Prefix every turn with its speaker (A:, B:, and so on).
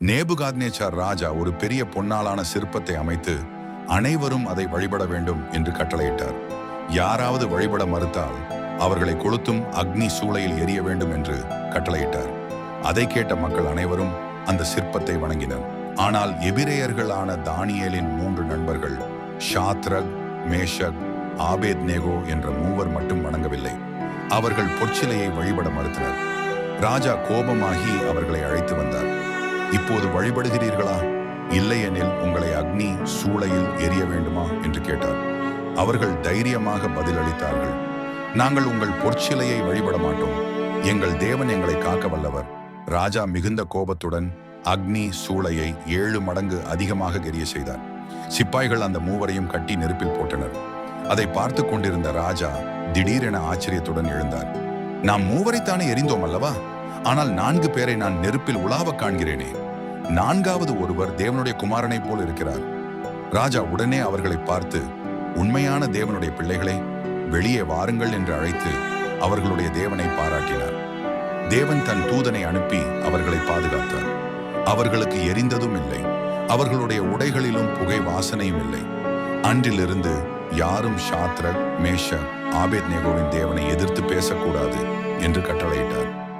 A: Nebuchadnezzar ராஜா ஒரு பெரிய பொன்னாலான சிற்பத்தை அமைத்து அனைவரும் அதை வழிபட வேண்டும் என்று கட்டளையிட்டார். யாராவது வழிபட மறுத்தால் அவர்களை கொளுத்தும் அக்னி சூளையில் எரிய வேண்டும் என்று கட்டளையிட்டார். அதை கேட்ட மக்கள் அனைவரும் அந்த சிற்பத்தை வணங்கினர். ஆனால் எபிரேயர்களான தானியேலின் 3 நண்பர்கள் ஷாத்ரக், மேஷக், ஆபேத்நேகோ என்ற மூவர் மட்டும் வணங்கவில்லை. அவர்கள் பொற்சிலையை வழிபட மறுத்தனர். ராஜா கோபமாகி அவர்களை அழைத்து வந்தார். இப்போது வழிபடுகிறீர்களா? இல்லையெனில் உங்களை அக்னி சூளையில் எரிய வேண்டுமா என்று கேட்டார். அவர்கள் தைரியமாக பதிலளித்தார்கள். நாங்கள் உங்கள் பொற்சிலையை வழிபட மாட்டோம். எங்கள் தேவன் எங்களை காக்க வல்லவர். ராஜா மிகுந்த கோபத்துடன் அக்னி சூளையை 7 மடங்கு அதிகமாக எரிய செய்தார். சிப்பாய்கள் அந்த மூவரையும் கட்டி நெருப்பில் போட்டனர். அதை பார்த்து கொண்டிருந்த ராஜா திடீரென ஆச்சரியத்துடன் எழுந்தார். நாம் மூவரைத்தானே எரிந்தோம் அல்லவா? ஆனால் 4 பேரை நான் நெருப்பில் உலாவ காண்கிறேனே. 4வது ஒருவர் தேவனுடைய குமாரனைப் போல் இருக்கிறார். ராஜா உடனே அவர்களை பார்த்து, உண்மையான தேவனுடைய பிள்ளைகளை வெளியே வாருங்கள் என்று அழைத்து அவர்களுடைய தேவனை பாராட்டினார். தேவன் தன் தூதனை அனுப்பி அவர்களை பாதுகாத்தார். அவர்களுக்கு எரிந்ததும் இல்லை, அவர்களுடைய உடைகளிலும் புகை வாசனையும் இல்லை. அன்றிலிருந்து யாரும் ஷாத்ரக், மேஷக், ஆபேத்நேகோவின் தேவனை எதிர்த்து பேசக்கூடாது என்று கட்டளையிட்டார்.